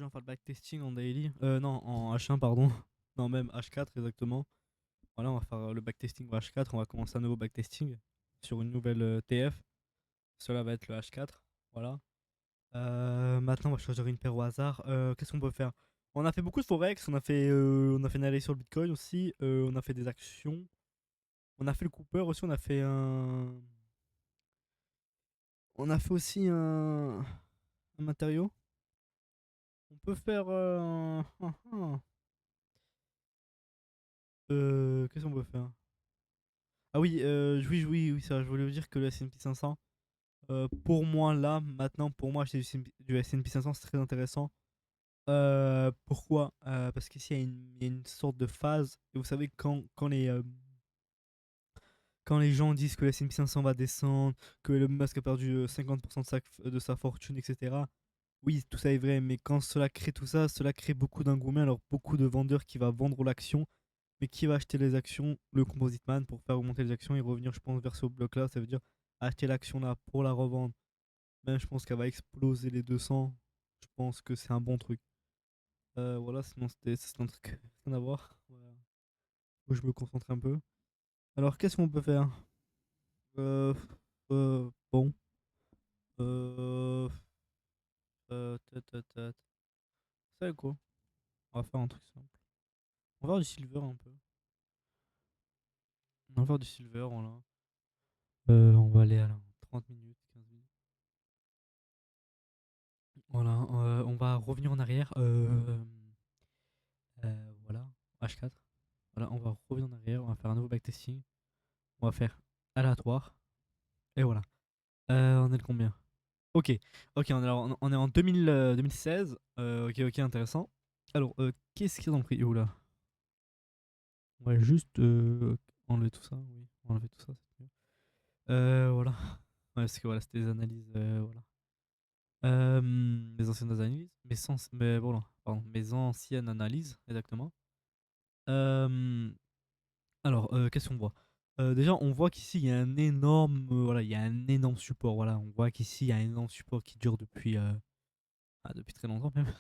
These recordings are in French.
aujourd'hui on va faire le backtesting en daily. Non, en H1, pardon. Non, même H4 exactement. Voilà, on va faire le backtesting au H4. On va commencer un nouveau backtesting sur une nouvelle TF. Cela va être le H4. Voilà. Maintenant, on va choisir une paire au hasard. Qu'est-ce qu'on peut faire? On a fait beaucoup de Forex. On a fait une analyse sur le Bitcoin aussi. On a fait des actions. On a fait le Cooper aussi. On a fait aussi un matériau. On peut faire. Qu'est-ce qu'on peut faire? Ah oui, oui, oui, oui, ça, je voulais vous dire que le S&P 500, pour moi, là, maintenant, pour moi, acheter du S&P 500, c'est très intéressant. Pourquoi? Parce qu'ici, il y a une sorte de phase. Et vous savez, quand les gens disent que le S&P 500 va descendre, que Elon Musk a perdu 50% de sa fortune, etc. Oui, tout ça est vrai, mais quand cela crée tout ça, cela crée beaucoup d'engouement, alors beaucoup de vendeurs qui va vendre l'action, mais qui va acheter les actions? Le Composite Man pour faire augmenter les actions et revenir, je pense, vers ce bloc-là. Ça veut dire acheter l'action là pour la revendre. Même, je pense qu'elle va exploser les 200. Je pense que c'est un bon truc. Voilà, sinon c'était un truc rien à voir. Voilà. Faut que je me concentre un peu. Alors, qu'est-ce qu'on peut faire? Euh, bon. Euh, Vous savez quoi? On va faire un truc simple. On va faire du silver un peu. On va faire du silver, voilà. On va aller à 30 minutes, 15 minutes. Voilà, on va revenir en arrière. Voilà, H4. Voilà, on va revenir en arrière, on va faire un nouveau backtesting. On va faire aléatoire. Et voilà. On est le combien? Ok, ok, on est en 2016. Ok, ok, intéressant. Alors, qu'est-ce qu'il y a dans le prix? Où là? On va juste enlever tout ça. Oui, enlever tout ça, c'est mieux. Voilà. Ouais, parce que voilà, c'était des analyses. Voilà. Mes anciennes analyses. Mais voilà, pardon, mes anciennes analyses, exactement. Euh, alors, qu'est-ce qu'on voit? Déjà, on voit qu'ici, il y a un énorme, voilà, il y a un énorme support. Voilà, on voit qu'ici, il y a un énorme support qui dure depuis très longtemps même,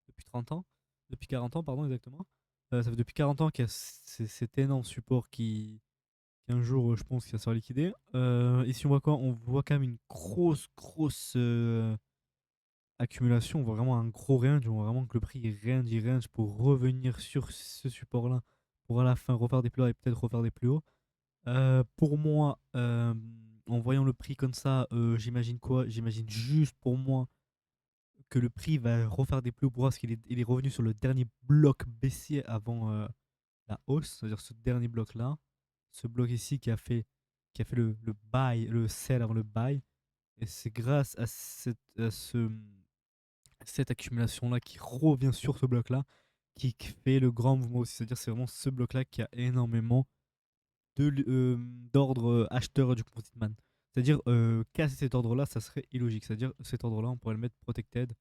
depuis 30 ans, depuis 40 ans, pardon, exactement. Ça fait depuis 40 ans qu'il y a cet énorme support qui un jour, je pense, qu'il va se faire liquider. Ici, on voit quoi? On voit quand même une grosse, grosse accumulation. On voit vraiment un gros range. On voit vraiment que le prix il range pour revenir sur ce support-là, pour à la fin refaire des plus bas et peut-être refaire des plus hauts. Pour moi, en voyant le prix comme ça, j'imagine quoi? J'imagine juste pour moi que le prix va refaire des plus hauts pour moi parce qu'il est revenu sur le dernier bloc baissier avant la hausse, c'est-à-dire ce dernier bloc-là. Ce bloc ici qui a fait le buy, le sell avant le buy. Et c'est grâce à cette accumulation-là qui revient sur ce bloc-là qui fait le grand mouvement aussi. C'est-à-dire c'est vraiment ce bloc-là qui a énormément d'ordre acheteur du composite man. C'est-à-dire casser cet ordre-là, ça serait illogique. C'est-à-dire cet ordre-là, on pourrait le mettre protected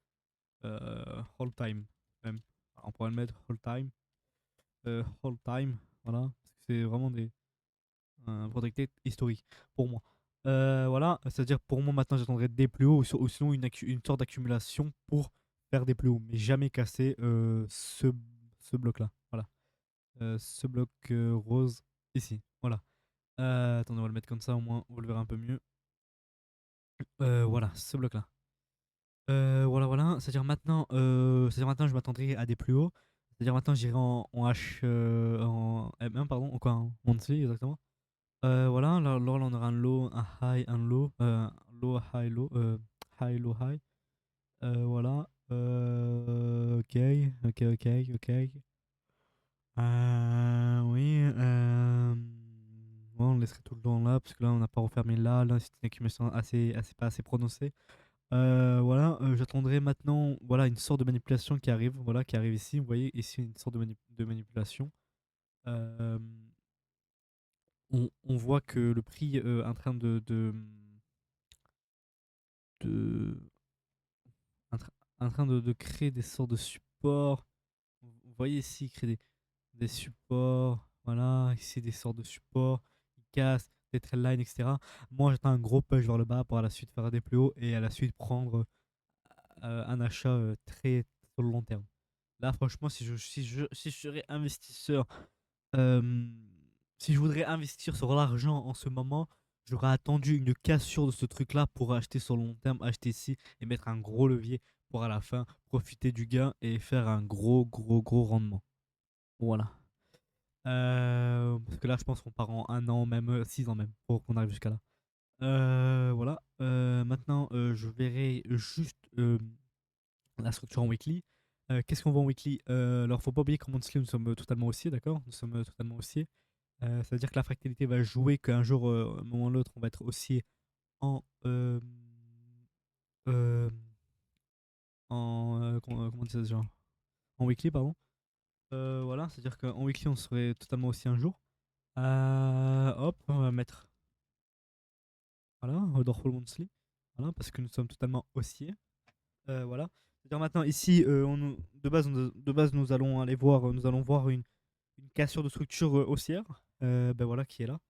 all time. Même. On pourrait le mettre all time. All time. Voilà. Parce que c'est vraiment un protected historique pour moi. Voilà. C'est-à-dire pour moi, maintenant, j'attendrai des plus hauts ou sinon une sorte d'accumulation pour faire des plus hauts. Mais jamais casser ce bloc-là. Voilà. Ce bloc rose ici. Voilà. Attendez, on va le mettre comme ça, au moins vous le verrez un peu mieux. Voilà, ce bloc-là. Voilà, voilà. C'est-à-dire maintenant, je m'attendrai à des plus hauts. C'est-à-dire maintenant, j'irai en H, en M1, pardon, ou quoi, en monthly, exactement. Voilà, là, on aura un low, un high, un low, low, high, low, high, low, high. Voilà. Ok, ok, ok, ok. Oui. Ouais, on laisserait tout le temps là, parce que là, on n'a pas refermé là. Là, c'est une accumulation pas assez prononcée. Voilà, j'attendrai maintenant voilà, une sorte de manipulation qui arrive ici. Vous voyez, ici, une sorte de manipulation. Euh, on voit que le prix est en train de, en train de créer des sortes de supports. Vous voyez ici, il crée des supports. Voilà, ici, des sortes de supports. Il casse des trendlines, etc. Moi, j'attends un gros push vers le bas pour à la suite faire des plus hauts et à la suite prendre un achat très sur le long terme. Là, franchement, si je serais investisseur, euh, si je voudrais investir sur l'argent en ce moment, j'aurais attendu une cassure de ce truc-là pour acheter sur le long terme, acheter ici et mettre un gros levier pour à la fin profiter du gain et faire un gros, gros, gros rendement. Voilà. Parce que là, je pense qu'on part en un an, même 6 ans même, pour qu'on arrive jusqu'à là. Voilà. Maintenant, je verrai juste la structure en weekly. Qu'est-ce qu'on voit en weekly? Alors, faut pas oublier qu'en monthly, nous sommes totalement haussiers, d'accord? Nous sommes totalement haussiers. Ça veut dire que la fractalité va jouer qu'un jour, à un moment ou l'autre, on va être haussier en. Euh, comment on dit ça déjà? En weekly, pardon. Voilà, c'est-à-dire qu'en weekly, on serait totalement haussier un jour. Hop, on va mettre. Voilà, Rodorful Monthly. Voilà, parce que nous sommes totalement haussiers. Voilà. C'est-à-dire maintenant, ici, de base, nous allons voir une cassure de structure haussière. Ben voilà, qui est là.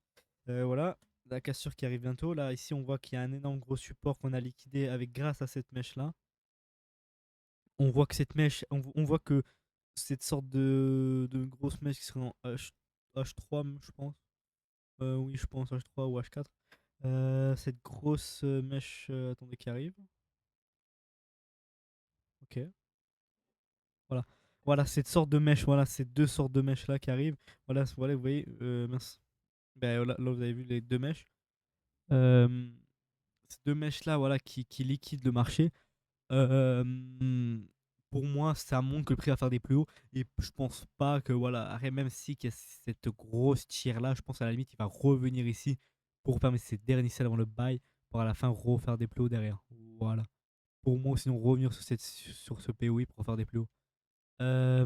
Voilà, la cassure qui arrive bientôt. Là, ici, on voit qu'il y a un énorme gros support qu'on a liquidé avec grâce à cette mèche-là. On voit que cette mèche, on voit que cette sorte de grosse mèche qui serait en H3, je pense. Oui, je pense H3 ou H4. Cette grosse mèche, attendez, qui arrive. Ok. Voilà. Voilà, cette sorte de mèche, voilà, ces deux sortes de mèches là qui arrivent. Voilà, voilà, vous voyez, mince. Ben, là, vous avez vu les deux mèches. Euh, Ces deux mèches là, voilà, qui liquident le marché. Euh, pour moi, ça montre que le prix va faire des plus hauts. Et je pense pas que, voilà, même si qu'il y a cette grosse tier là, je pense à la limite, il va revenir ici pour permettre ses derniers sels avant le buy pour à la fin refaire des plus hauts derrière. Voilà. Pour moi, sinon revenir sur ce POI pour faire des plus hauts. Euh,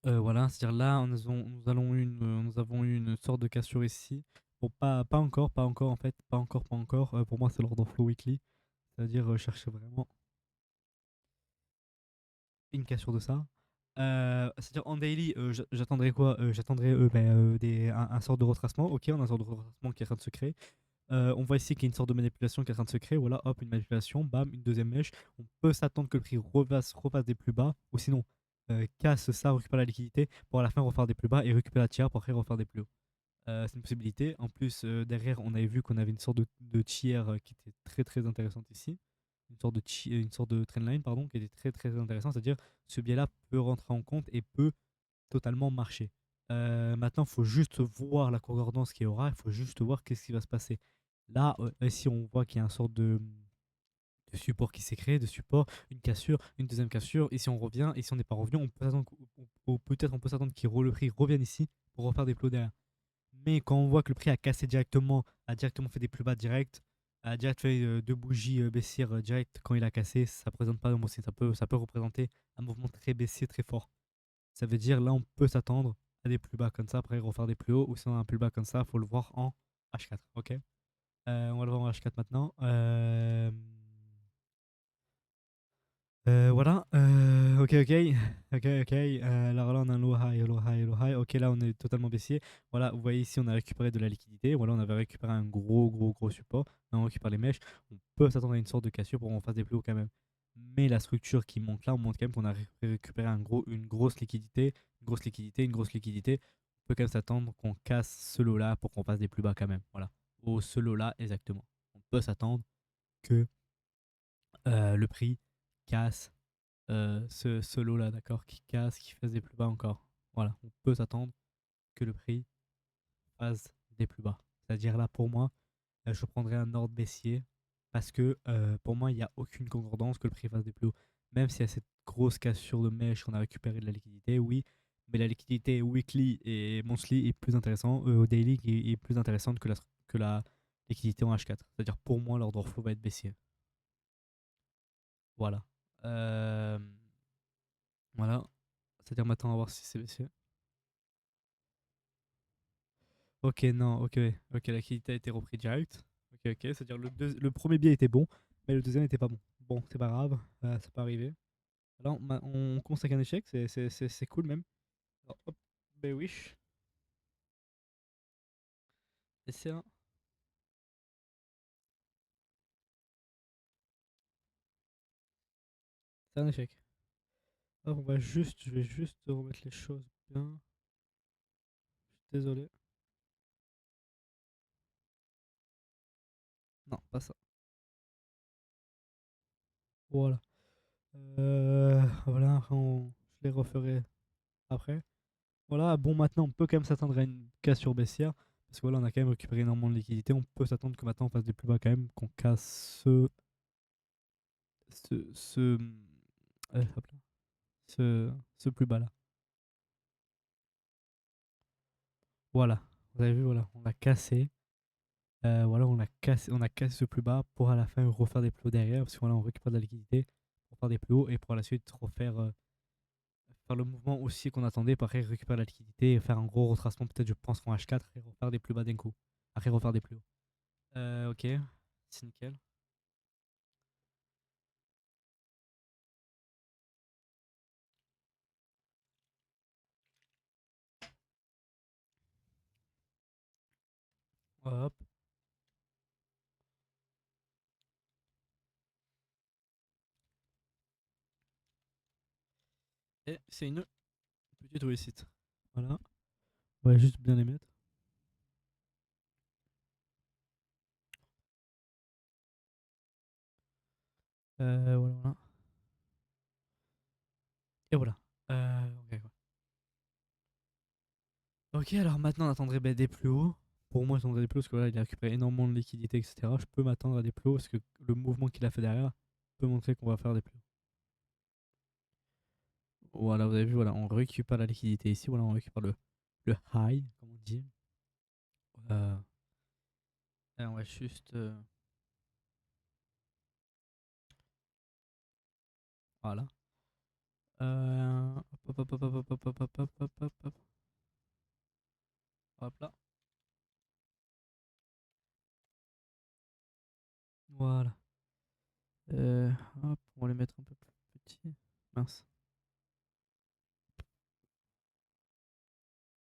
voilà, c'est-à-dire là, nous avons eu une sorte de cassure ici. Bon, pas encore, pas encore en fait, pas encore, pas encore. Pour moi, c'est l'ordre flow weekly, c'est-à-dire chercher vraiment une cassure de ça. C'est-à-dire en daily, j'attendrai quoi? J'attendrai un sort de retracement. Ok, on a un sort de retracement qui est en train de se créer. On voit ici qu'il y a une sorte de manipulation qui est en train de se créer. Voilà, hop, une manipulation, bam, une deuxième mèche. On peut s'attendre que le prix repasse des plus bas, ou sinon casse ça, récupère la liquidité pour à la fin refaire des plus bas et récupérer la tiers pour après refaire des plus hauts. C'est une possibilité. En plus, derrière, on avait vu qu'on avait une sorte de tiers qui était très très intéressante ici. Une sorte de trendline, pardon, qui était très très intéressant. C'est-à-dire, ce biais-là peut rentrer en compte et peut totalement marcher. Maintenant, il faut juste voir la concordance qu'il y aura. Il faut juste voir qu'est-ce qui va se passer. Là, ici, on voit qu'il y a une sorte de support qui s'est créé, de support, une cassure, une deuxième cassure. Ici, on revient. Ici, on n'est pas revenu. On peut s'attendre, peut-être on peut s'attendre le prix revienne ici pour refaire des plots derrière. Mais quand on voit que le prix a cassé directement, a directement fait des plus bas directs, a direct fait deux bougies baissières direct quand il a cassé, ça présente pas bon, ça peut représenter un mouvement très baissier, très fort. Ça veut dire là on peut s'attendre à des plus bas comme ça, après refaire des plus hauts, ou sinon un plus bas comme ça, faut le voir en H4. Ok. On va le voir en H4 maintenant. Voilà, ok, ok, ok, ok. Alors là, on a un low high, low high, low high. Ok, là, on est totalement baissier. Voilà, vous voyez ici, on a récupéré de la liquidité. Voilà, on avait récupéré un gros, gros, gros support. Là, on récupère les mèches. On peut s'attendre à une sorte de cassure pour qu'on fasse des plus hauts quand même. Mais la structure qui manque là, on montre quand même qu'on a récupéré une grosse liquidité, une grosse liquidité, une grosse liquidité. On peut quand même s'attendre qu'on casse ce lot là pour qu'on fasse des plus bas quand même. Voilà, au ce lot là, exactement. On peut s'attendre que le prix casse ce lot-là, d'accord, qui casse, qui fasse des plus bas encore. Voilà, on peut s'attendre que le prix fasse des plus bas. C'est-à-dire là, pour moi, je prendrais un ordre baissier parce que pour moi, il n'y a aucune concordance que le prix fasse des plus hauts. Même s'il y a cette grosse cassure de mèche, on a récupéré de la liquidité, oui, mais la liquidité weekly et monthly est plus intéressant, au daily est plus intéressante que la liquidité en H4. C'est-à-dire pour moi, l'ordre flow va être baissier. Voilà. Euh, voilà. C'est-à-dire maintenant, on va voir si c'est baissier. Ok, non, ok, ok, la qualité a été reprise direct. Ok, ok, c'est-à-dire le premier biais était bon, mais le deuxième n'était pas bon. Bon, c'est pas grave, ça peut arriver. Là, on commence avec un échec, c'est cool même. Alors, hop, ben wish, et c'est un échec. Alors, je vais juste remettre les choses bien. Désolé. Non, pas ça. Voilà. Voilà, je les referai après. Voilà, bon, maintenant, on peut quand même s'attendre à une cassure baissière. Parce que voilà, on a quand même récupéré énormément de liquidités. On peut s'attendre que maintenant, on fasse des plus bas quand même, qu'on casse ce, hop là, ce plus bas là. Voilà, vous avez vu, voilà, on l'a cassé. Voilà, on a cassé ce plus bas pour à la fin refaire des plus hauts derrière. Parce que voilà, on récupère de la liquidité pour faire des plus hauts et pour la suite refaire faire le mouvement aussi qu'on attendait. Pareil, récupérer la liquidité et faire un gros retracement, peut-être, je pense, en H4 et refaire des plus bas d'un coup. Après, refaire des plus hauts. Ok, c'est nickel. Hop. Et c'est une petite réussite. Voilà. On va juste bien les mettre. Voilà, voilà. Et voilà. Ok, quoi. Ok, alors maintenant on attendrait des plus hauts. Pour moi, j'attendrais des plus hauts parce que voilà, il a récupéré énormément de liquidités, etc. Je peux m'attendre à des plus hauts parce que le mouvement qu'il a fait derrière peut montrer qu'on va faire des plus hauts. Voilà, vous avez vu, voilà, on récupère la liquidité ici. Voilà, on récupère le high, comme on dit. Euh, et on va juste. Voilà. Hop, hop, hop, hop, hop, hop, hop, hop, hop, hop, hop, hop. Hop là. Voilà. Euh, Hop, on va les mettre un peu plus petits. Mince.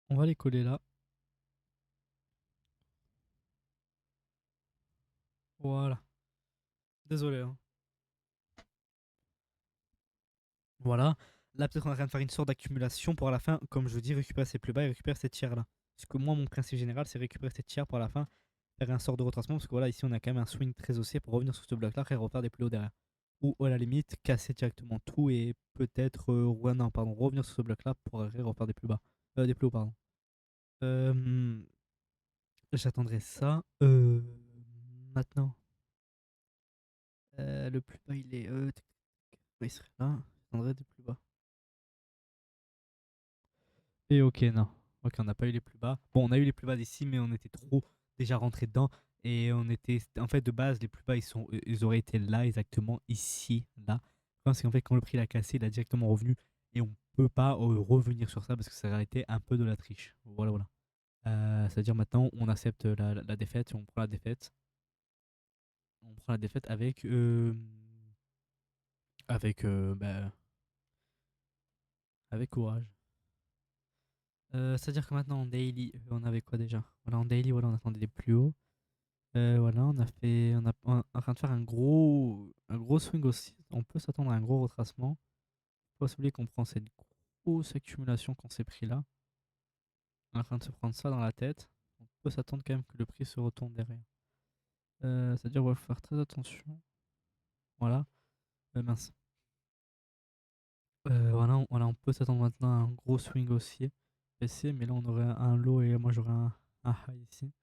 On va les coller là. Voilà. Désolé, hein. Voilà. Là, peut-être on est en train de faire une sorte d'accumulation pour à la fin, comme je vous dis, récupérer ces plus bas et récupérer ces tiers là. Parce que moi, mon principe général, c'est récupérer ces tiers pour à la fin, faire un sort de retracement. Parce que voilà, ici, on a quand même un swing très haussier pour revenir sur ce bloc là et refaire des plus hauts derrière. Ou à la limite, casser directement tout et peut-être non, pardon, revenir sur ce bloc là pour refaire des plus bas. Des plus hauts, pardon. Euh, J'attendrai ça. Maintenant, le plus bas, il est. Il serait là. J'attendrai des plus bas. Et ok, non. Ok, on n'a pas eu les plus bas. Bon, on a eu les plus bas d'ici, mais on était trop déjà rentré dedans. Et on était. En fait, de base, les plus bas, ils auraient été là, exactement, ici, là. Parce qu'en fait, quand le prix l'a cassé, il a directement revenu. Et on peut pas revenir sur ça parce que ça aurait été un peu de la triche. Voilà, voilà. C'est-à-dire maintenant, on accepte la défaite, on prend la défaite. On prend la défaite avec courage. C'est-à-dire que maintenant en daily, on avait quoi déjà? Voilà, en daily, voilà, on attendait des plus hauts. Voilà, on est en train de faire un gros swing aussi. On peut s'attendre à un gros retracement. Faut pas oublier qu'on prend cette grosse accumulation qu'on s'est pris là. On est en train de se prendre ça dans la tête. On peut s'attendre quand même que le prix se retourne derrière. C'est-à-dire qu'il va faire très attention. Voilà. Mince. Voilà, on peut s'attendre maintenant à un gros swing haussier. Baissier, mais là on aurait un low et moi j'aurais un high ici,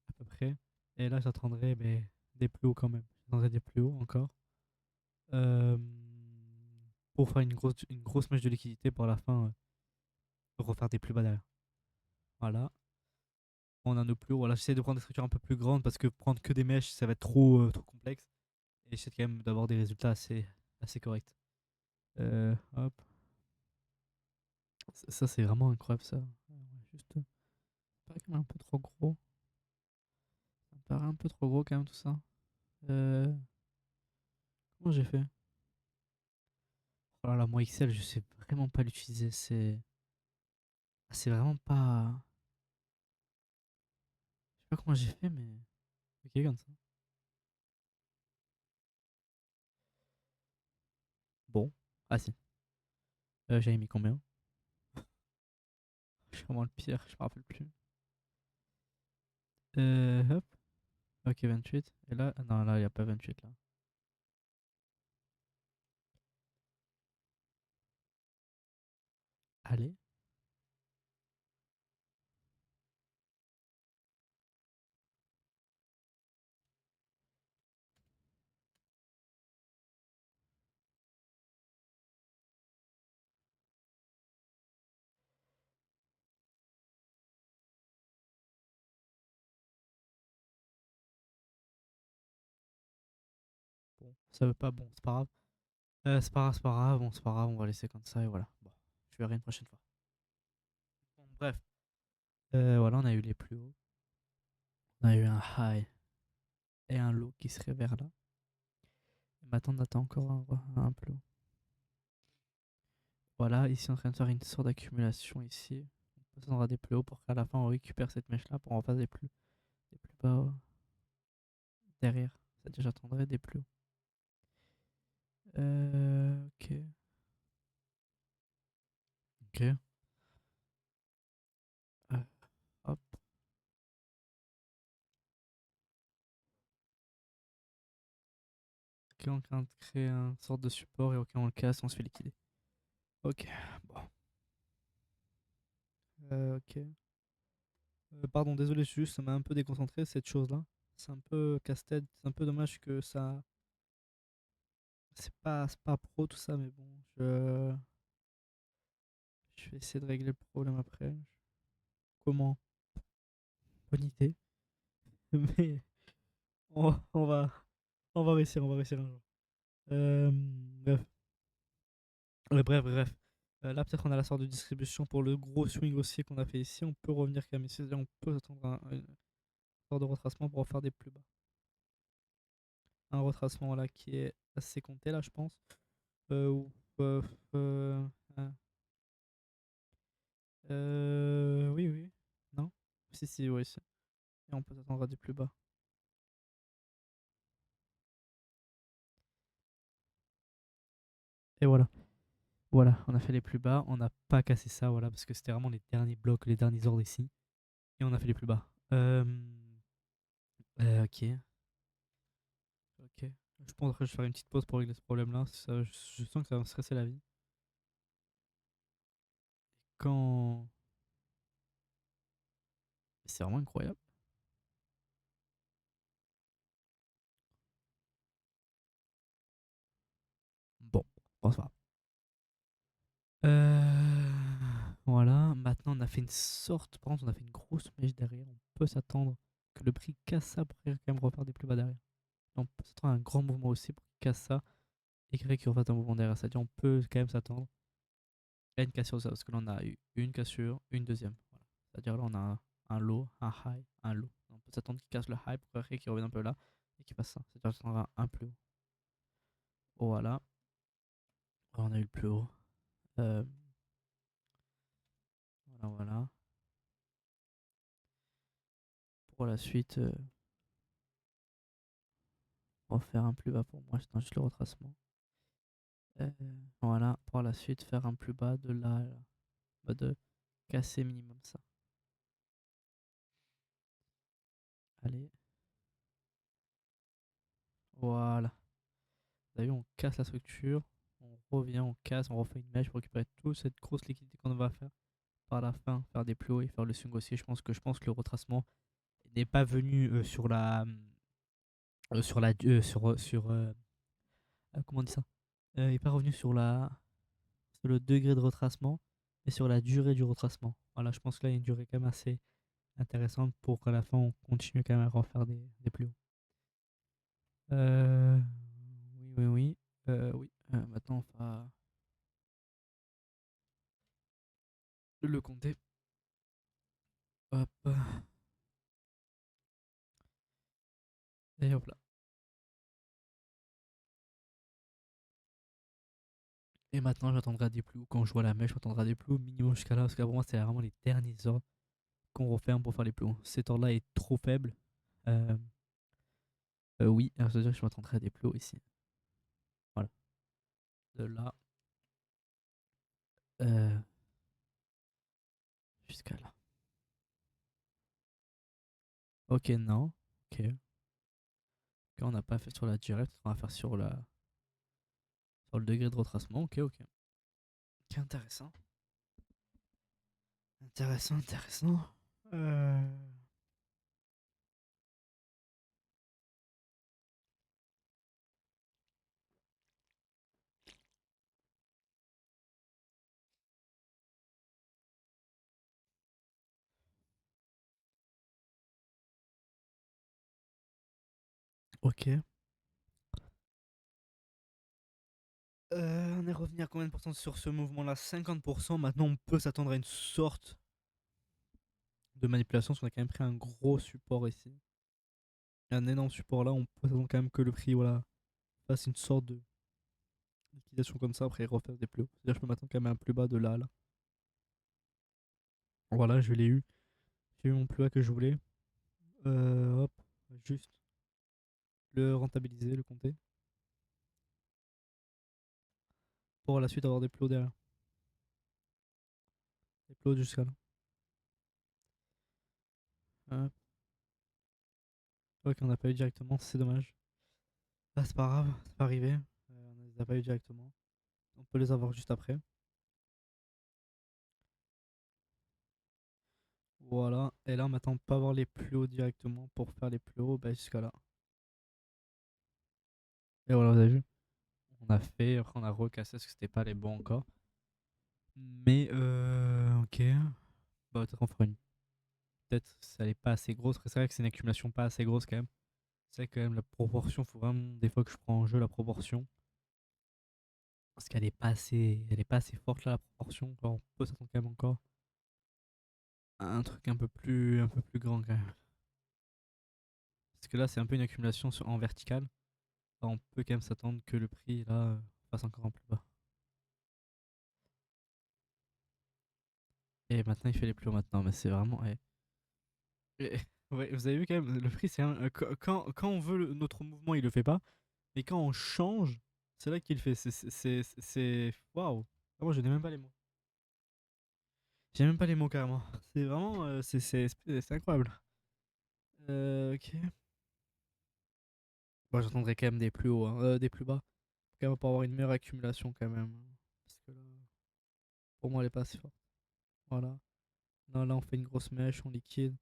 à peu près. Et là j'attendrai des plus hauts quand même. J'attendrai des plus hauts encore. Euh, pour faire une grosse mèche de liquidité pour à la fin refaire des plus bas derrière. Voilà. On a nos plus hauts. Voilà, j'essaie de prendre des structures un peu plus grandes parce que prendre que des mèches ça va être trop complexe. Et j'essaie quand même d'avoir des résultats assez corrects. Hop. Ça c'est vraiment incroyable ça. Juste. Ça paraît quand même un peu trop gros. Ça me paraît un peu trop gros quand même tout ça. Euh, Comment j'ai fait? Oh là là, moi Excel, je sais vraiment pas l'utiliser. C'est vraiment pas. Je sais pas comment j'ai fait, mais. Ok, comme ça. Bon. Ah si. J'avais mis combien? Je suis vraiment le pire, je me rappelle plus. Hop. Ok, 28. Et là, non, là, il n'y a pas 28 là. Allez. Bon, ça veut pas, bon, c'est pas grave. C'est pas grave, c'est pas grave, bon, c'est pas grave, on va laisser comme ça et voilà. Bon, je verrai une prochaine fois. Bon, bref. Voilà, on a eu les plus hauts. On a eu un high et un low qui serait vers là. Et maintenant, on attend encore un plus haut. Voilà, ici, on est en train de faire une sorte d'accumulation ici. On passera des plus hauts pour qu'à la fin, on récupère cette mèche-là pour en faire des plus bas derrière. C'est-à-dire, j'attendrai des plus hauts. Ok. Ok. Hop. Ok, on est en train de créer une sorte de support et ok, on le casse, on se fait liquider. Ok, bon. Ok. Pardon, désolé, juste, ça m'a un peu déconcentré cette chose-là. C'est un peu casse-tête, c'est un peu dommage que ça. C'est pas pro tout ça, mais bon, je vais essayer de régler le problème après. Comment? Bonne idée. Mais on va, on va réussir un jour. Bref. Bref. Là, peut-être on a la sorte de distribution pour le gros swing aussi qu'on a fait ici. On peut revenir quand même ici. On peut attendre une sorte de retracement pour faire des plus bas. Un retracement là qui est assez compté là, je pense. Ou, euh, euh, hein. Oui. Non? Si, oui. Et on peut s'attendre à des plus bas. Et voilà. Voilà, on a fait les plus bas. On n'a pas cassé ça, voilà, parce que c'était vraiment les derniers blocs, les derniers ordres ici. Et on a fait les plus bas. Ok. Ok. Je pense que je vais faire une petite pause pour régler ce problème-là. Je sens que ça va me stresser la vie. Quand. C'est vraiment incroyable. Bon, bon, ça va. Voilà, maintenant on a fait une sorte, par contre on a fait une grosse mèche derrière, on peut s'attendre que le prix casse ça pour quand même refaire des plus bas derrière. On peut s'attendre à un grand mouvement aussi pour qu'il casse ça et qu'il refasse un mouvement derrière, c'est-à-dire on peut quand même s'attendre à une cassure de ça, parce que là on a eu une cassure, une deuxième. Voilà. C'est-à-dire là on a un low, un high, un low. On peut s'attendre qu'il casse le high pour qu'il revienne un peu là et qu'il fasse ça, c'est-à-dire s'attendre à un plus haut. Voilà, on a eu le plus haut. Euh, voilà. Pour la suite, on va faire un plus bas pour moi, c'est juste le retracement. Euh, voilà, pour la suite, faire un plus bas de là, là. Bah, de casser minimum ça. Allez, voilà. Vous avez vu, on casse la structure, on revient, on casse, on refait une mèche pour récupérer toute cette grosse liquidité qu'on va faire par la fin, faire des plus hauts et faire le swing aussi. Je pense que le retracement n'est pas venu comment on dit ça? Il n'est pas revenu sur le degré de retracement, mais sur la durée du retracement. Voilà, je pense que là, il y a une durée quand même assez intéressante pour qu'à la fin, on continue quand même à refaire des plus hauts. Euh, oui. Oui. Maintenant, on va le compter. Hop. Et hop là. Et maintenant, j'attendrai des plus hauts. Quand je vois la mèche, j'attendrai des plus hauts minimum jusqu'à là. Parce que pour moi, c'est vraiment les derniers ordres qu'on referme pour faire les plus hauts. Cet ordre-là est trop faible. Euh, oui, alors c'est-à-dire que je m'attendrai à des plus hauts ici. Voilà. De là Ok, non. Ok. Ok, on n'a pas fait sur la durée, peut-être qu'on va faire sur le degré de retracement. Ok, ok. Ok, intéressant. Intéressant, intéressant. Euh... Ok. On est revenu à combien de pourcents sur ce mouvement-là? 50%. Maintenant, on peut s'attendre à une sorte de manipulation, parce qu'on a quand même pris un gros support ici. Un énorme support là, on peut s'attendre quand même que le prix voilà, fasse une sorte de liquidation comme ça, après refaire des plus hauts. C'est-à-dire que je peux m'attendre quand même à un plus bas de là, là. Voilà, je l'ai eu. J'ai eu mon plus bas que je voulais. Hop, juste le rentabiliser, le compter. Pour la suite avoir des plus hauts derrière. Des plus hauts jusqu'à là. Hop. Ok, on n'a pas eu directement, c'est dommage. Ah, c'est pas grave, c'est pas arrivé. On les a pas eu directement. On peut les avoir juste après. Voilà. Et là, maintenant, on peut avoir les plus hauts directement pour faire les plus hauts bah, jusqu'à là. Et voilà, vous avez vu. On a fait, après on a recassé parce que c'était pas les bons encore. Mais ok. Bah, peut-être on fera une. Peut-être ça n'est pas assez grosse. C'est vrai que c'est une accumulation pas assez grosse quand même. C'est quand même la proportion. Faut vraiment des fois que je prends en jeu la proportion. Parce qu'elle est pas assez. Elle est pas assez forte là la proportion. Alors, on peut s'attendre quand même encore à un truc un peu plus grand quand même. Parce que là c'est un peu une accumulation en verticale. Alors, on peut quand même s'attendre que le prix là fasse encore un plus bas. Et maintenant il fait les plus hauts maintenant. Mais c'est vraiment. Ouais, vous avez vu quand même, le prix, c'est quand on veut notre mouvement, il le fait pas. Mais quand on change, c'est là qu'il le fait. Waouh! Moi, je n'ai même pas les mots. J'ai même pas les mots carrément. C'est vraiment. C'est incroyable. Ok. Bon, j'attendrai quand même des plus hauts, hein, des plus bas. Quand même pour avoir une meilleure accumulation quand même. Parce que là, pour moi, elle est pas assez forte. Voilà. Non, là, on fait une grosse mèche, on liquide.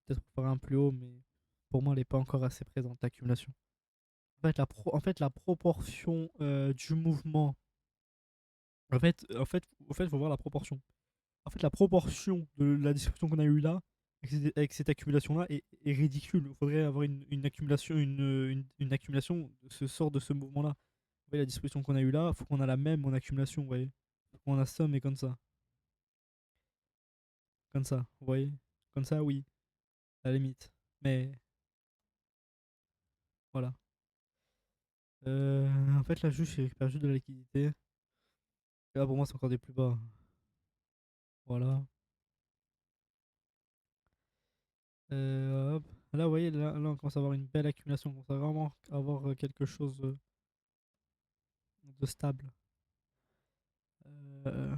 Peut-être pour faire un plus haut, mais pour moi, elle est pas encore assez présente, l'accumulation. En fait, la proportion du mouvement. En fait, faut voir la proportion. En fait, la proportion de la distribution qu'on a eue là, avec cette accumulation-là, est ridicule. Il faudrait avoir une accumulation, une accumulation de ce sort de ce mouvement-là. Vous voyez, la distribution qu'on a eue là, faut qu'on a la même en accumulation, vous voyez. Faut qu'on a ça, mais comme ça. Comme ça, vous voyez. Comme ça, oui, à la limite. Mais voilà. En fait, là, juste, je récupère juste de la liquidité. Et là, pour moi, c'est encore des plus bas. Voilà. Hop. Là, vous voyez, là, on commence à avoir une belle accumulation. On commence à vraiment avoir quelque chose de stable. Euh,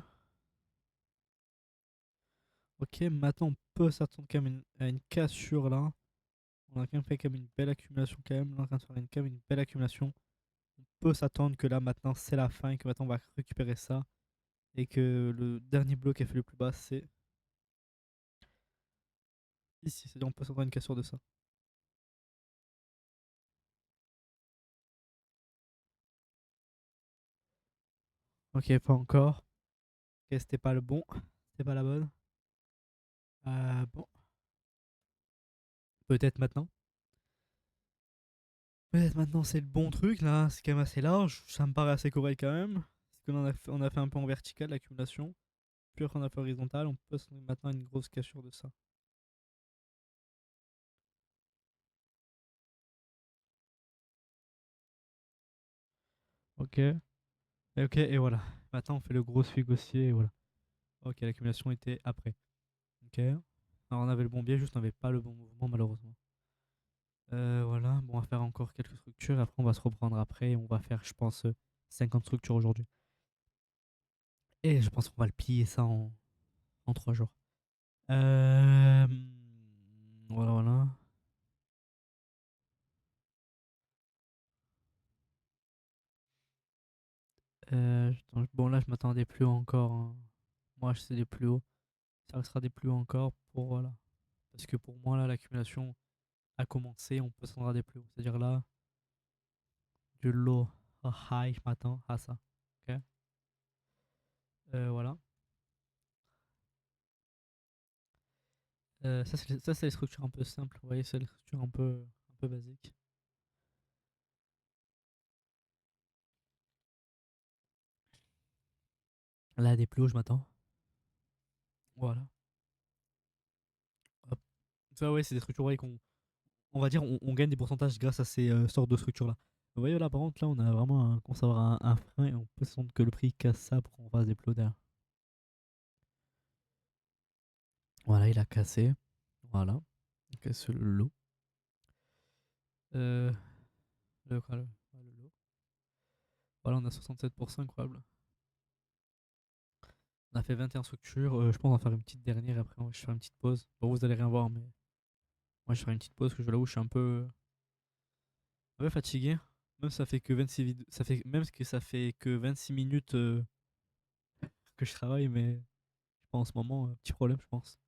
ok, maintenant, on peut s'attendre quand même à une cassure là. On a quand même fait quand même une belle accumulation quand même. Là, on est en train de faire quand même une belle accumulation. On peut s'attendre que là, maintenant, c'est la fin et que maintenant, on va récupérer ça. Et que le dernier bloc qui a fait le plus bas, c'est ici. C'est-à-dire, on peut s'attendre à une cassure de ça. Ok, pas encore. Ok, c'était pas le bon. C'était pas la bonne. Bon, peut-être maintenant. Peut-être maintenant c'est le bon truc là, c'est quand même assez large, ça me paraît assez correct quand même. Parce qu'on on a fait un peu en vertical l'accumulation, puis après on a fait horizontal, on peut se donner maintenant une grosse cassure de ça. Ok, et ok, et voilà. Maintenant on fait le gros swing aussi, et voilà. Ok, l'accumulation était après. Ok. Alors on avait le bon biais, juste on n'avait pas le bon mouvement malheureusement. Voilà, bon, on va faire encore quelques structures, après on va se reprendre après, et on va faire je pense 50 structures aujourd'hui. Et je pense qu'on va le plier ça en 3 jours. Euh... Voilà, voilà. Bon, là, je m'attendais plus haut encore, hein. Moi, je sais des plus hauts. Ça restera des plus hauts encore pour, voilà. Parce que pour moi, là, l'accumulation a commencé. On peut s'attendre à des plus hauts. C'est-à-dire là, du low à high, je m'attends à ça. Ok. Voilà. Ça, c'est les structures un peu simples. Vous voyez, c'est les structures un peu basiques. Là, des plus hauts, je m'attends. Voilà. Hop. Ça, ouais, c'est des structures, ouais, on va dire, on gagne des pourcentages grâce à ces sortes de structures-là. Vous voyez, là, par contre, là, on a vraiment commence à avoir un frein et on peut se rendre que le prix casse ça pour qu'on fasse des plots derrière. Voilà, il a cassé. Voilà. Il casse le lot. Euh, le lot. Voilà, on a 67%, incroyable. On a fait 21 structures. Je pense qu'on va faire une petite dernière et après, je vais faire une petite pause. Bon, vous allez rien voir, mais moi, je ferai une petite pause parce que je l'avoue, je suis un peu fatigué. Même ça fait que 26 ça fait même que ça fait que 26 minutes que je travaille, mais je pense en ce moment, petit problème, je pense.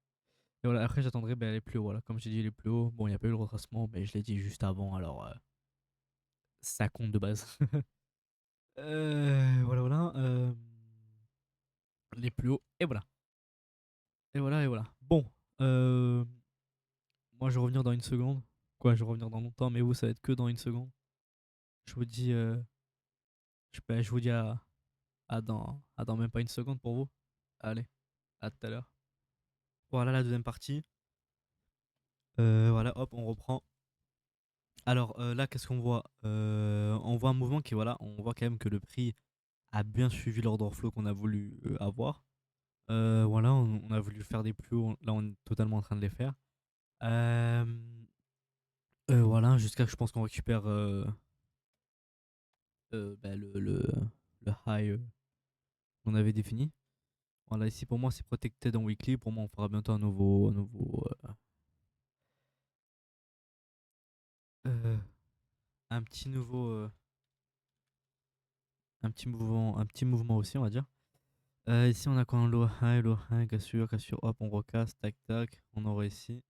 Et voilà, après j'attendrai les plus hauts. Voilà. Comme j'ai dit, les plus hauts. Bon, il n'y a pas eu le retracement, mais je l'ai dit juste avant, alors ça compte de base. Voilà, voilà. Les plus hauts, et voilà. Et voilà, et voilà. Bon, euh, moi je vais revenir dans une seconde. Quoi, je vais revenir dans longtemps, mais vous, ça va être que dans une seconde. Je vous dis, je vous dis à dans même pas une seconde pour vous. Allez, à tout à l'heure. Voilà la deuxième partie. Voilà, hop, on reprend. Alors là, qu'est-ce qu'on voit? On voit un mouvement qui, voilà, on voit quand même que le prix a bien suivi l'ordre flow qu'on a voulu avoir. Voilà, on a voulu faire des plus hauts, là on est totalement en train de les faire. Euh, voilà, jusqu'à ce que je pense qu'on récupère le high qu'on avait défini. Voilà, ici pour moi c'est protected en weekly. Pour moi, on fera bientôt euh, un petit nouveau, un petit mouvement aussi, on va dire. Ici, on a quoi? Un low high, cassure, hop, on recasse, tac tac. On aurait ici,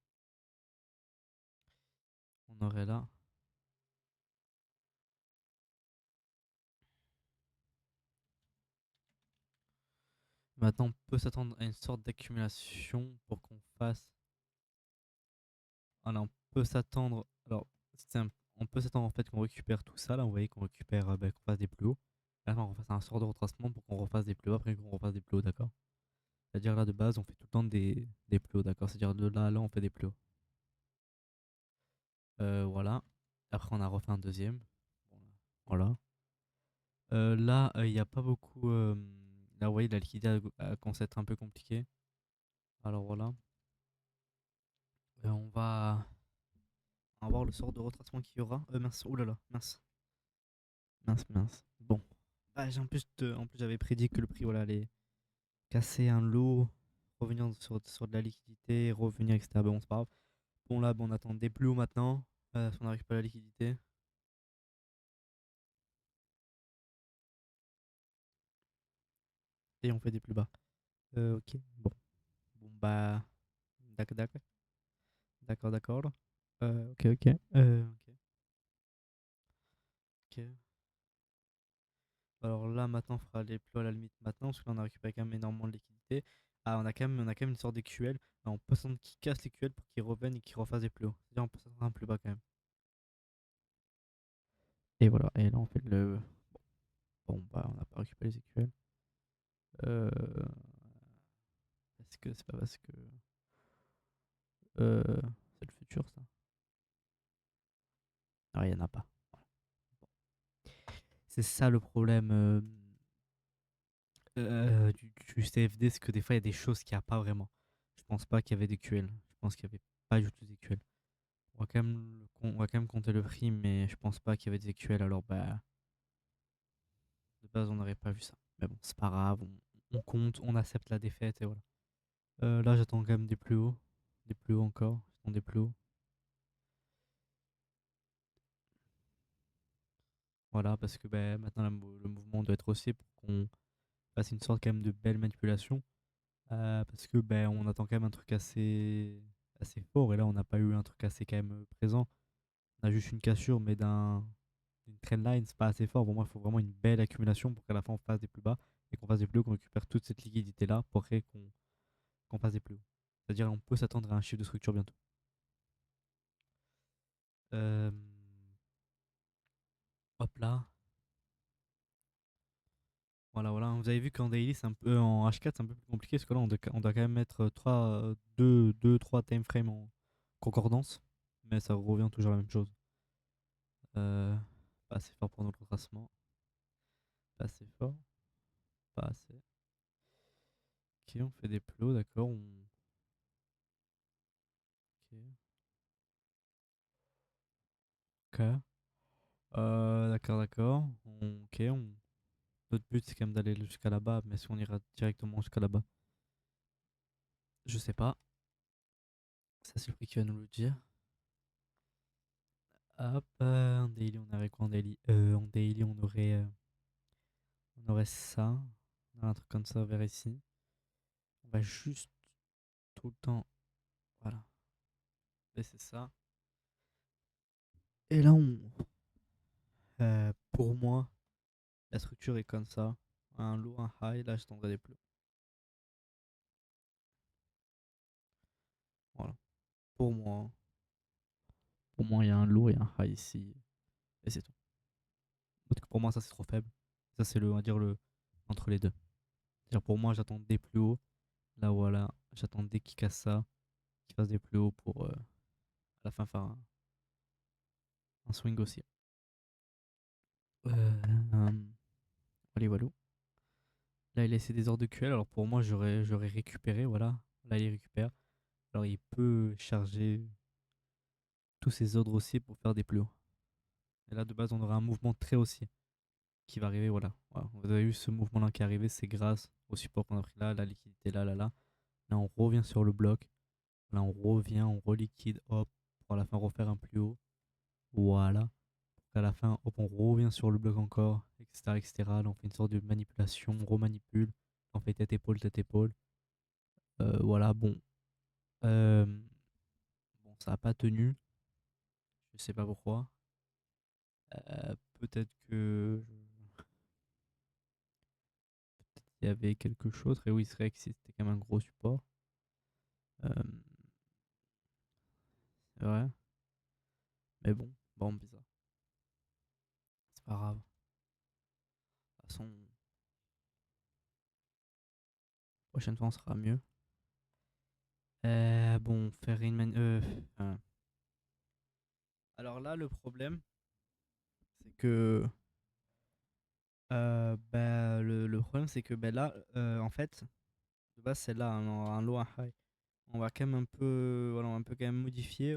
on aurait là. Maintenant, on peut s'attendre à une sorte d'accumulation pour qu'on fasse. Voilà, on peut s'attendre. Alors, on peut s'attendre en fait qu'on récupère tout ça. Là, vous voyez qu'on récupère, qu'on fasse des plus hauts. Là, on refasse un sort de retracement pour qu'on refasse des plus hauts après qu'on refasse des plus hauts, d'accord? C'est-à-dire là, de base, on fait tout le temps des plus hauts, d'accord? C'est-à-dire de là à là, on fait des plus hauts. Voilà. Après, on a refait un deuxième. Voilà. Là, il n'y a pas beaucoup. Là, vous voyez, la liquidité commence à être un peu compliquée. Alors voilà. On va voir le sort de retracement qu'il y aura. Mince, oulala, mince. Mince, mince. Bon. Ah, en plus, j'avais prédit que le prix voilà, allait casser un lot, revenir sur de la liquidité, revenir, etc. Bon, c'est pas grave. Bon, là, bon, on attend des plus hauts maintenant. Si on n'arrive pas à la liquidité. Et on fait des plus bas. Ok. Bon. Bon, bah. D'accord, d'accord. D'accord, d'accord. Ok, ok. Ok. Ok. Alors là, maintenant, on fera les plots à la limite maintenant, parce que là, on a récupéré quand même énormément de liquidités. Ah, on a quand même une sorte d'EQL. On peut s'attendre qu'ils cassent l'EQL pour qu'ils reviennent et qu'ils refassent des plus hauts. C'est-à-dire, on peut s'attendre un plus bas quand même. Et voilà, et là, on fait le. Bon, bah, on n'a pas récupéré les EQL. Euh... Est-ce que c'est pas parce que. C'est le futur, ça? Ah, il n'y en a pas. C'est ça le problème du CFD, c'est que des fois, il y a des choses qu'il n'y a pas vraiment. Je pense pas qu'il y avait des QL. Je pense qu'il n'y avait pas du tout des QL. On va quand même compter le prix, mais je pense pas qu'il y avait des actuels. Alors, bah, de base, on n'aurait pas vu ça. Mais bon, c'est pas grave. On compte, on accepte la défaite et voilà. Là, j'attends quand même des plus hauts. Des plus hauts encore. J'attends des plus hauts. Voilà, parce que ben, maintenant le mouvement doit être haussé pour qu'on fasse une sorte quand même de belle manipulation. Parce que ben, on attend quand même un truc assez fort. Et là, on n'a pas eu un truc assez quand même présent. On a juste une cassure, mais d'une trendline, c'est pas assez fort. Pour moi, il faut vraiment une belle accumulation pour qu'à la fin, on fasse des plus bas et qu'on fasse des plus hauts, qu'on récupère toute cette liquidité-là pour après qu'on fasse des plus hauts. C'est-à-dire, on peut s'attendre à un chiffre de structure bientôt. Euh, Hop là. Voilà, voilà. Vous avez vu qu'en daily, c'est un peu, en H4, c'est un peu plus compliqué parce que là, on doit quand même mettre 2, 3 time frames en concordance. Mais ça revient toujours à la même chose. Euh, Pas assez fort pour notre retracement. Pas assez fort. Pas assez. Ok, on fait des plots, d'accord. Ok. Ok. D'accord, d'accord. Ok, notre but c'est quand même d'aller jusqu'à là-bas, mais si on ira directement jusqu'à là-bas, je sais pas. Ça, c'est le prix qui va nous le dire. Hop, en daily, on aurait quoi en daily? En daily, on aurait ça. On aurait un truc comme ça vers ici. On va juste tout le temps, voilà, baisser ça. Et là, pour moi, la structure est comme ça. Un low, un high, là, je tendrai des plus. Voilà. Pour moi, pour moi, il y a un low et un high ici. Et c'est tout. Parce que pour moi, ça, c'est trop faible. Ça, c'est on va dire, entre les deux. C'est-à-dire, pour moi, j'attends des plus hauts. Là, voilà, j'attends dès qu'il casse ça, qu'il fasse des plus hauts pour à la fin faire un swing aussi. Allez, voilà. Là, il a laissé des ordres de QL. Alors, pour moi, j'aurais récupéré. Voilà. Là, il récupère. Alors, il peut charger tous ses ordres haussiers pour faire des plus hauts. Et là, de base, on aura un mouvement très haussier qui va arriver. Voilà. Voilà. Vous avez vu ce mouvement-là qui est arrivé. C'est grâce au support qu'on a pris là, la liquidité là, là, là. Là, on revient sur le bloc. Là, on revient, on reliquide. Hop. Pour à la fin refaire un plus haut. Voilà. À la fin, hop, on revient sur le bloc encore, etc., etc. Là, on fait une sorte de manipulation, on remanipule. On fait tête épaule, tête épaule. Voilà, bon. Euh, bon, ça n'a pas tenu. Je sais pas pourquoi. Peut-être que il y avait quelque chose. Et oui, c'est vrai que c'était quand même un gros support. Euh, c'est vrai. Mais bon, bon, bizarre. C'est pas grave. De toute façon, prochaine fois, on sera mieux. Bon, faire une alors là, le problème, c'est que le problème, c'est que ben là, en fait, de base, c'est là, un low, un high. On va quand même un peu, voilà, on va un peu quand même modifier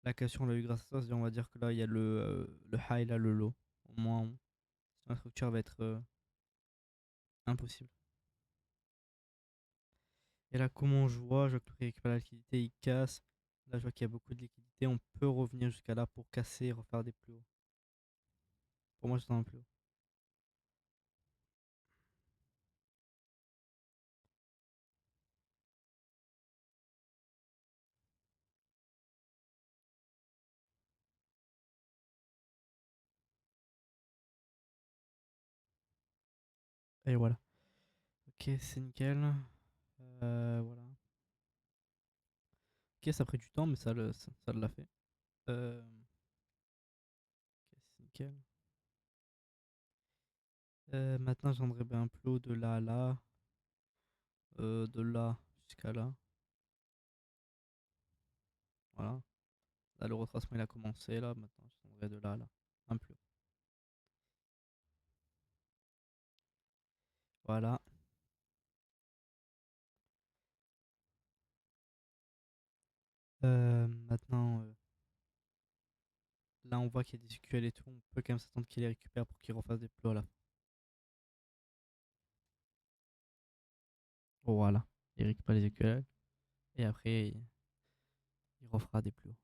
la question, on l'a eu grâce à ça. On va dire que là, il y a le high, là, le low. Au moins, la structure va être impossible. Et là, comment je vois que le prix récupère la liquidité, il casse. Là, je vois qu'il y a beaucoup de liquidité. On peut revenir jusqu'à là pour casser et refaire des plus hauts. Pour moi, j'attends un plus haut. Et voilà. Ok, c'est nickel. Voilà. Ok, ça a pris du temps, mais ça l'a fait. Ok, c'est nickel. Maintenant, j'aimerais bien un plot de là à là, de là jusqu'à là. Voilà. Là, le retracement il a commencé là. Maintenant, j'aimerais de là à là. Un plot. Voilà. Maintenant, là, on voit qu'il y a des SQL et tout. On peut quand même s'attendre qu'il les récupère pour qu'il refasse des plots à la fin. Voilà. Il récupère les SQL et après, il refera des plots.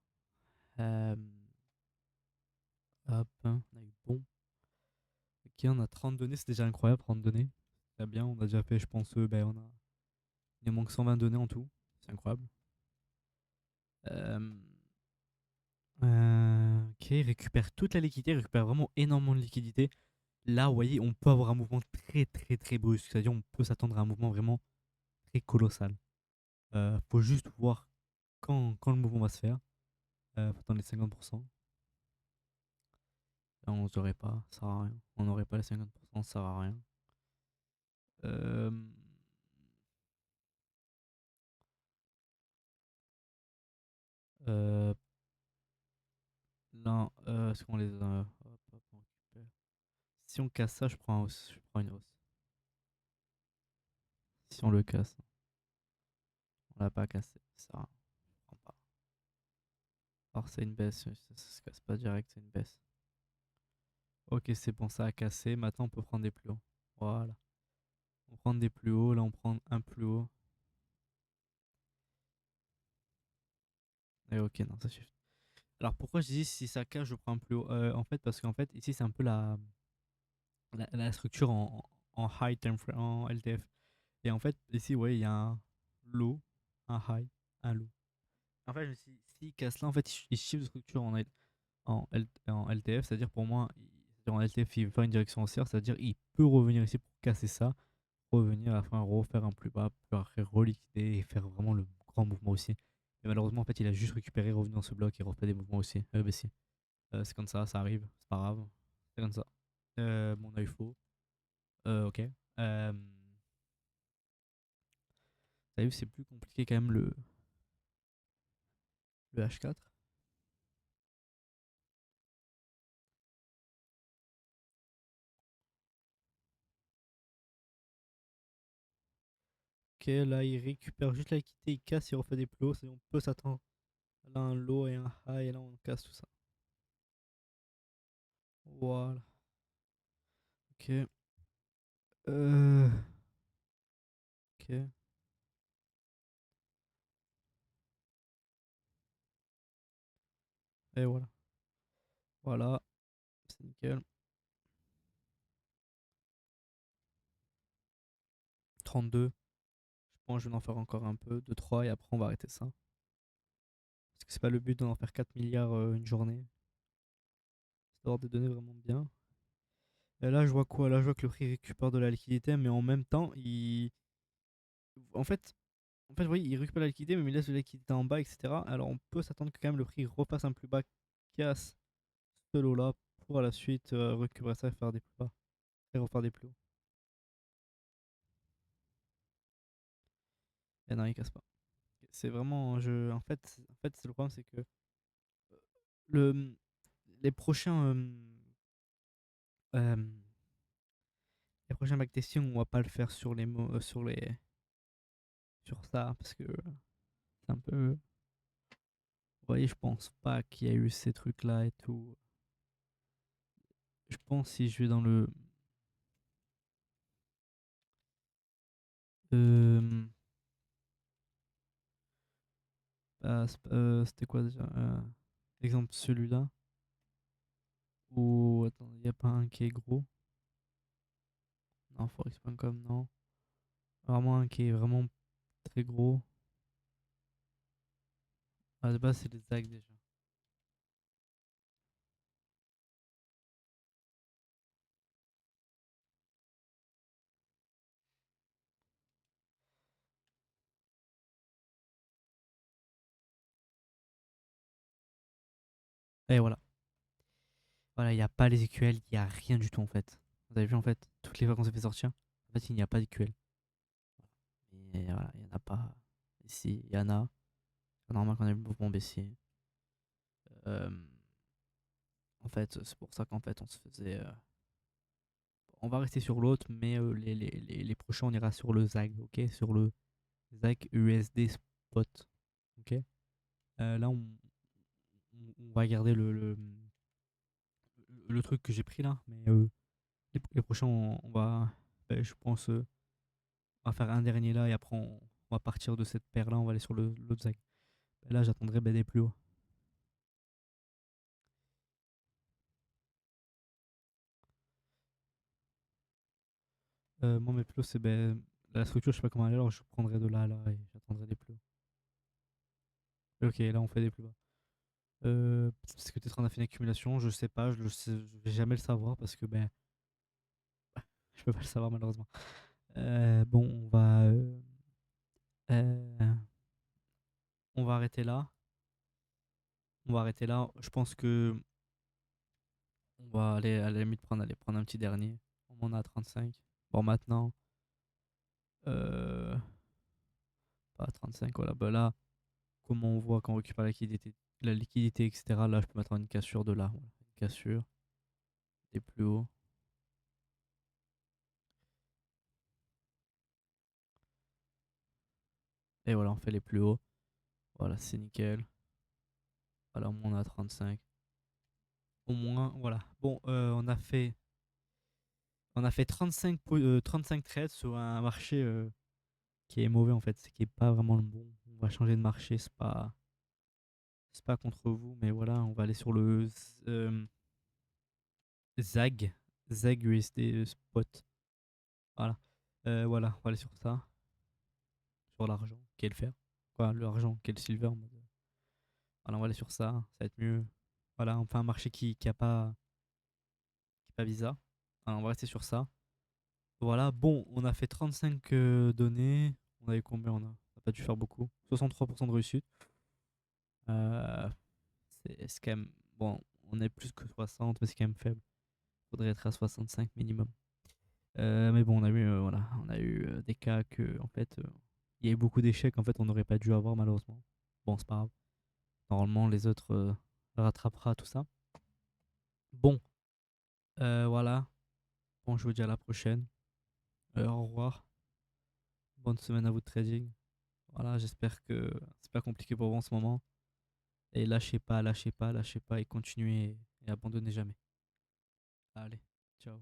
Euh, Hop, hein, on a eu bon. Ok, on a 30 données, c'est déjà incroyable, 30 données. Très bien, on a déjà fait, je pense, il nous manque 120 données en tout. C'est incroyable. Euh, ok, il récupère toute la liquidité, il récupère vraiment énormément de liquidité. Là, vous voyez, on peut avoir un mouvement très très très brusque. C'est-à-dire, on peut s'attendre à un mouvement vraiment très colossal. Faut juste voir quand le mouvement va se faire. Faut attendre les 50%. Là, on n'aurait pas, ça sert à rien. On n'aurait pas les 50%, ça sert à rien. Euh, euh, Là, est-ce qu'on les a? Hop, hop, on récupère. Si on casse ça, je prends une hausse. Si on le casse, on l'a pas cassé. Ça, je prends pas. Alors, c'est une baisse. Ça se casse pas direct, c'est une baisse. Ok, c'est bon, ça a cassé. Maintenant, on peut prendre des plus hauts. Voilà. On prend des plus hauts. Là, on prend un plus haut. Et ok, non, ça suffit. Alors, pourquoi je dis si ça casse, je prends un plus haut? En fait, parce qu'en fait, ici, c'est un peu la structure en high time frame, en LTF. Et en fait, ici, ouais, il y a un low, un high, un low. En fait, je me suis dit, s'il casse là, en fait, il shift de structure en LTF, c'est-à-dire pour moi, c'est-à-dire en LTF, il veut faire une direction haussière, c'est-à-dire il peut revenir ici pour casser ça, revenir, afin refaire un plus bas, puis après reliquider et faire vraiment le grand mouvement aussi. Mais malheureusement, en fait, il a juste récupéré, revenu dans ce bloc et refait des mouvements aussi, baissiers. C'est comme ça arrive, c'est pas grave, c'est comme ça. Mon œil faux, ok. T'as vu, c'est plus compliqué quand même le H4. Ok, là il récupère juste la liquidité, il casse, il refait des plus hauts, on peut s'attendre. Là un low et un high, et là on casse tout ça. Voilà. Ok. Euh... Ok. Et voilà. Voilà. C'est nickel. 32. Je pense que je vais en faire encore un peu. 2, 3 et après on va arrêter ça. Parce que c'est pas le but d'en faire 4 milliards une journée. C'est d'avoir des données vraiment bien. Et là je vois quoi? Là je vois que le prix récupère de la liquidité, mais en même temps, il. En fait, vous voyez, il récupère la liquidité, mais il laisse de la liquidité en bas, etc. Alors on peut s'attendre que quand même le prix repasse un plus bas, casse ce lot là pour à la suite récupérer ça et faire des plus bas. Et refaire des plus hauts. Et non, il casse pas. C'est vraiment un jeu. En fait c'est le problème, c'est que le, les prochains. Euh, les prochains backtesting, on va pas le faire sur les mots, sur ça, parce que c'est un peu. Vous voyez, je pense pas qu'il y a eu ces trucs là et tout. Je pense si je vais dans le. Euh, C'était quoi déjà? Exemple, celui-là. Ou attends, il n'y a pas un qui est gros. Non, forex.com, non. Vraiment un qui est vraiment très gros. À la base, c'est les ZAC déjà. Et voilà. Voilà, il n'y a pas les EQL, il n'y a rien du tout en fait. Vous avez vu en fait, toutes les fois qu'on s'est fait sortir, en fait, il n'y a pas d'EQL. Et voilà, il n'y en a pas. Ici, il y en a. C'est normal qu'on ait le mouvement baissier. Euh, En fait, c'est pour ça qu'en fait, on se faisait. On va rester sur l'autre, mais les prochains, on ira sur le ZAG, ok? Sur le ZAG USD Spot, ok? Là, on va garder le truc que j'ai pris là, mais les prochains, on va, ben, je pense, on va faire un dernier là et après on va partir de cette paire là, on va aller sur l'autre ZAG. Ben là, j'attendrai ben, des plus hauts. Moi, mes plots, c'est ben, la structure, je sais pas comment elle est, alors je prendrai de là à là et j'attendrai des plots. Ok, là, on fait des plus bas. Parce que peut-être on a fait une accumulation, je sais pas, je vais jamais le savoir parce que ben, je peux pas le savoir malheureusement. Bon, euh, on va arrêter là. On va arrêter là. Je pense que on va aller à la limite prendre un petit dernier. On en a 35. Bon, maintenant, euh, pas 35, voilà. Bah là, comment on voit quand on récupère la liquidité, etc. Là, je peux mettre une cassure de là. Voilà. Une cassure, des plus hauts. Et voilà, on fait les plus hauts. Voilà, c'est nickel. Voilà, au moins on a 35. Au moins, voilà. Bon, on a fait 35 trades sur un marché qui est mauvais en fait, qui est pas vraiment le bon. On va changer de marché, c'est pas contre vous, mais voilà, on va aller sur le ZAG, ZAG USD spot. Voilà. Voilà, on va aller sur ça, sur l'argent, quel fer. Quoi, l'argent, quel silver. Voilà, on va aller sur ça, ça va être mieux. Voilà, on fait un marché qui est pas Visa. Alors, on va rester sur ça. Voilà, bon, on a fait 35 données. On avait combien on a? On n'a pas dû faire beaucoup. 63% de réussite. Euh, c'est quand même. Bon, on est plus que 60, mais c'est quand même faible. Faudrait être à 65 minimum. Mais bon, on a eu des cas que, en fait, il y a eu beaucoup d'échecs. En fait, on n'aurait pas dû avoir, malheureusement. Bon, c'est pas grave. Normalement, les autres rattrapera tout ça. Bon, voilà. Bon, je vous dis à la prochaine. Au revoir. Bonne semaine à vous de trading. Voilà, j'espère que c'est pas compliqué pour vous en ce moment. Et lâchez pas, lâchez pas, lâchez pas et continuez et abandonnez jamais. Allez, ciao.